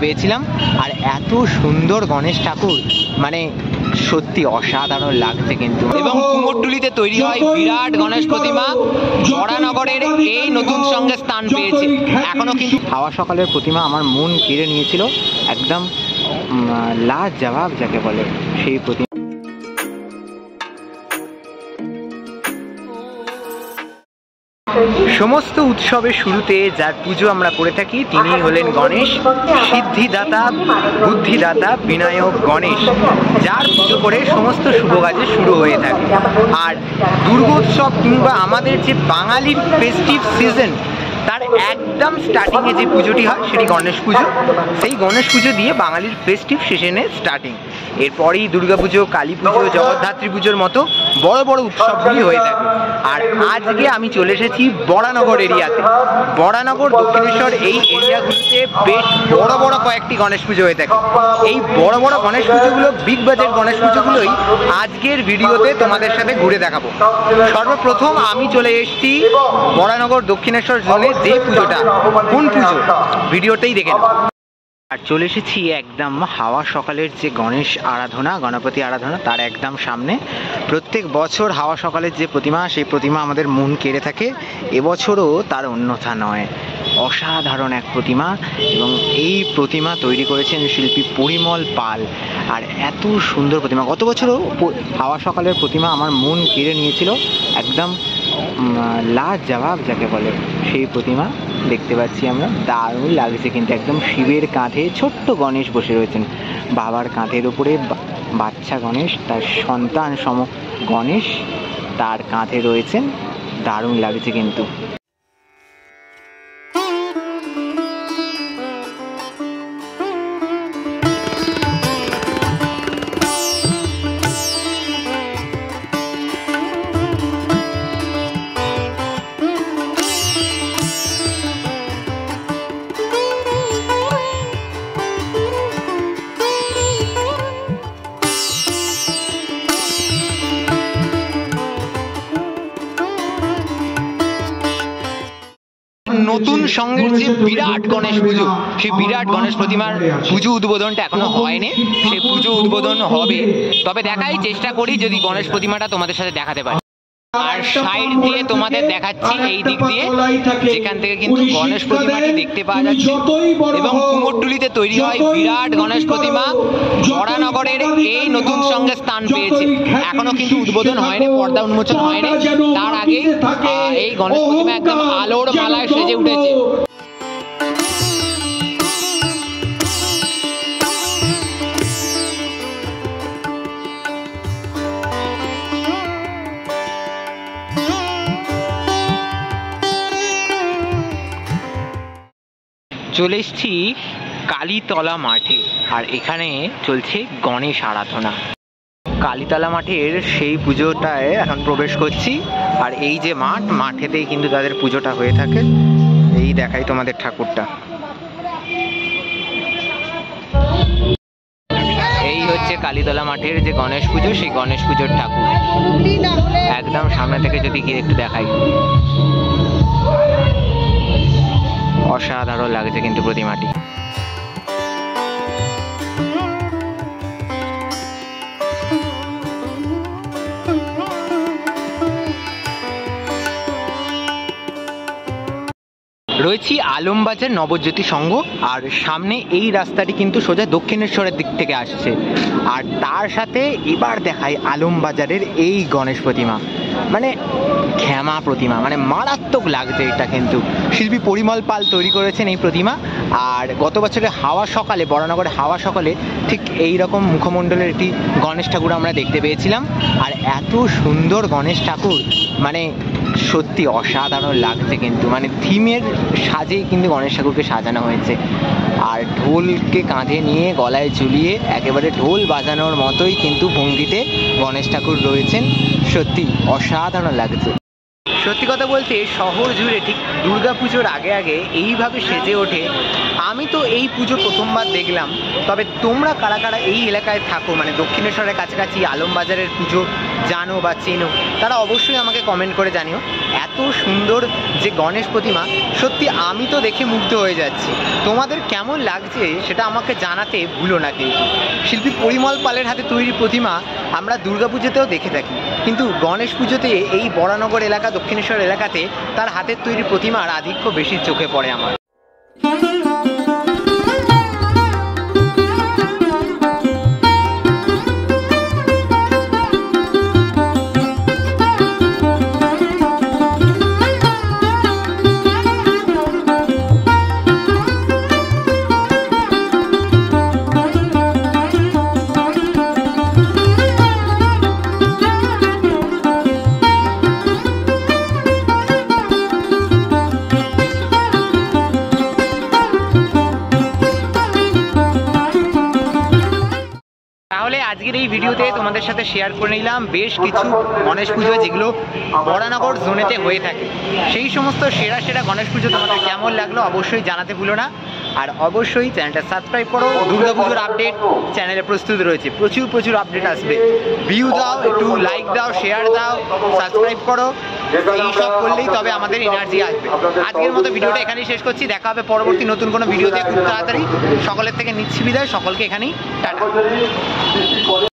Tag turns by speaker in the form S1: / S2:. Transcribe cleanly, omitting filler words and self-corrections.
S1: পেয়েছিলাম। আর এত সুন্দর গণেশ ঠাকুর, মানে সত্যি অসাধারণ লাগছে কিন্তু। এবং কুমোরটুলিতে তৈরি হয় বিরাট গণেশ প্রতিমা বরানগরের এই নতুন সঙ্গে স্থান পেয়েছে। এখনো কিন্তু হাওয়া সকালের প্রতিমা আমার মন কেড়ে নিয়েছিল, একদম লাজবাব যাকে বলে সেই প্রতিমা। সমস্ত উৎসবের শুরুতে যার পুজো আমরা করে থাকি তিনি হলেন গণেশ, সিদ্ধিদাতা, বুদ্ধিদাতা, বিনায়ক গণেশ, যার পুজো করে সমস্ত শুভ কাজে শুরু হয়ে থাকে। আর দুর্গোৎসব কিংবা আমাদের যে বাঙালির ফেস্টিভ সিজন তার একদম স্টার্টিংয়ে যে পুজোটি হয় সেটি গণেশ পুজো। সেই গণেশ পুজো দিয়ে বাঙালির ফেস্টিভ সিজনের স্টার্টিং। এরপরেই দুর্গাপুজো, কালী পুজো, জগদ্ধাত্রী পুজোর মতো বড় বড় উৎসবগুলি হয়ে থাকে। আর আজকে আমি চলে এসেছি বরানগর এরিয়াতে। বরানগর, দক্ষিণেশ্বর এই এরিয়াগুলিতে বেশ বড় বড় কয়েকটি গণেশ পুজো হয়ে থাকে। এই বড় বড় গণেশ পুজোগুলো, বিগ বাজেট গণেশ পুজোগুলোই আজকের ভিডিওতে তোমাদের সাথে ঘুরে দেখাবো। সর্বপ্রথম আমি চলে এসেছি বরানগর দক্ষিণেশ্বর জোনে যে পুজোটা, কোন পুজো ভিডিওতেই দেখে নেব। আর চলে এসেছি একদম হাওয়া সকালের যে গণেশ আরাধনা, গণপতি আরাধনা, তার একদম সামনে। প্রত্যেক বছর হাওয়া সকালের যে প্রতিমা, সেই প্রতিমা আমাদের মন কেড়ে থাকে। এবছরও তার অন্যথা নয়। অসাধারণ এক প্রতিমা, এবং এই প্রতিমা তৈরি করেছেন শিল্পী পরিমল পাল। আর এত সুন্দর প্রতিমা, গত বছরও হাওয়া সকালের প্রতিমা আমার মন কেড়ে নিয়েছিল, একদম লাজবাব যাকে বলে সেই প্রতিমা দেখতে পাচ্ছি আমরা। দারুণ লাগছে কিন্তু, একদম শিবের কাঁধে ছোট্ট গণেশ বসে রয়েছেন, বাবার কাঁধের উপরে বাচ্চা গণেশ, তার সন্তান সম গণেশ তার কাঁধে রয়েছেন। দারুণ লাগছে কিন্তু। নতুন সঙ্গের যে বিরাট গণেশ পুজো, সেই বিরাট গণেশ প্রতিমার পুজো উদ্বোধনটা এখনো হয়নি। সেই পুজো উদ্বোধন হবে, তবে দেখাই চেষ্টা করি যদি গণেশ প্রতিমাটা তোমাদের সাথে দেখাতে পারি। আর সাইড দিয়ে তোমাদের দেখাচ্ছি এই দিক দিয়ে, যেখান থেকে কিন্তু গণেশ প্রতিমাটি দেখতে পাওয়া যাচ্ছে। এবং কুমোরটুলিতে তৈরি হয় বিরাট গণেশ প্রতিমা বরানগরের এই নতুন সঙ্গে স্থান পেয়েছে। এখনো কিন্তু উদ্বোধন হয়নি, পর্দা উন্মোচন হয়নি। তার আগে এই গণেশ প্রতিমা একদম আলোর মালায় সেজে উঠেছে। চলে এসেছি কালীতলা মাঠে, আর এখানে চলছে গণেশ আরাধনা। কালীতলা মাঠের সেই পুজোটায় এখন প্রবেশ করছি। আর এই যে মাঠ, মাঠেতেই কিন্তু তাদের পুজোটা হয়ে থাকে। এই দেখাই তোমাদের ঠাকুরটা, এই হচ্ছে কালীতলা মাঠের যে গণেশ পুজো, সেই গণেশ পুজোর ঠাকুর। একদম সামনে থেকে যদি গিয়ে একটু দেখাই, অসাধারণ লাগছে কিন্তু প্রতিমাটি। রয়েছি আলমবাজার নবজ্যোতি সংঘ। আর সামনে এই রাস্তাটি কিন্তু সোজা দক্ষিণেশ্বরের দিক থেকে আসছে। আর তার সাথে এবার দেখাই আলমবাজারের এই গণেশ প্রতিমা, মানে ক্ষমা প্রতিমা, মানে মারাত্মক লাগছে এটা কিন্তু। শিল্পী পরিমল পাল তৈরি করেছেন এই প্রতিমা। আর গত বছরে হাওয়া সকালে, বরানগরে হাওয়া সকালে ঠিক এই রকম মুখমণ্ডলের একটি গণেশ ঠাকুর আমরা দেখতে পেয়েছিলাম। আর এত সুন্দর গণেশ ঠাকুর, মানে সত্যি অসাধারণ লাগছে কিন্তু, মানে থিমের সাজেই কিন্তু গণেশ ঠাকুরকে সাজানো হয়েছে। আর ঢোলকে কাঁধে নিয়ে গলায় ঝুলিয়ে একেবারে ঢোল বাজানোর মতোই কিন্তু ভঙ্গিতে গণেশ ঠাকুর রয়েছেন। সত্যি অসাধারণ লাগছে। সত্যি কথা বলতে শহর জুড়ে ঠিক দুর্গাপুজোর আগে আগে এইভাবে সেজে ওঠে আমি তো এই পুজো প্রথমবার দেখলাম, তবে তোমরা কারা কারা এই এলাকায় থাকো, মানে দক্ষিণেশ্বরের কাছাকাছি আলমবাজারের পুজো জানো বা চেনো, তারা অবশ্যই আমাকে কমেন্ট করে জানিও। এত সুন্দর যে গণেশ প্রতিমা, সত্যি আমি তো দেখে মুগ্ধ হয়ে যাচ্ছি। তোমাদের কেমন লাগছে সেটা আমাকে জানাতে ভুলো না কিন্তু। শিল্পী পরিমল পালের হাতে তৈরি প্রতিমা আমরা দুর্গাপুজোতেও দেখে থাকি, কিন্তু গণেশ পুজোতে এই বরানগর এলাকা, দক্ষিণেশ্বর এলাকাতে তার হাতের তৈরি প্রতিমার আধিক্য বেশি চোখে পড়ে আমার। তাহলে আজকের এই ভিডিওতে তোমাদের সাথে শেয়ার করে নিলাম বেশ কিছু গণেশ পুজো যেগুলো বরানগর জোনেতে হয়ে থাকে। সেই সমস্ত সেরা সেরা গণেশ পুজো তোমাদের কেমন লাগলো অবশ্যই জানাতে ভুলো না। আর অবশ্যই চ্যানেলটা সাবস্ক্রাইব করো। দুর্গাপুজোর আপডেট চ্যানেলে প্রস্তুত রয়েছে, প্রচুর আপডেট আসবে। ভিউ দাও, একটু লাইক দাও, শেয়ার দাও, সাবস্ক্রাইব করো। এই সব করলেই তবে আমাদের এনার্জি আসবে। আজকের মতো ভিডিওটা এখানেই শেষ করছি। দেখা হবে পরবর্তী নতুন কোনো ভিডিওতে খুব তাড়াতাড়ি। সকলের থেকে নিচ্ছি বিদায়, সকলকে এখানেই টাটা।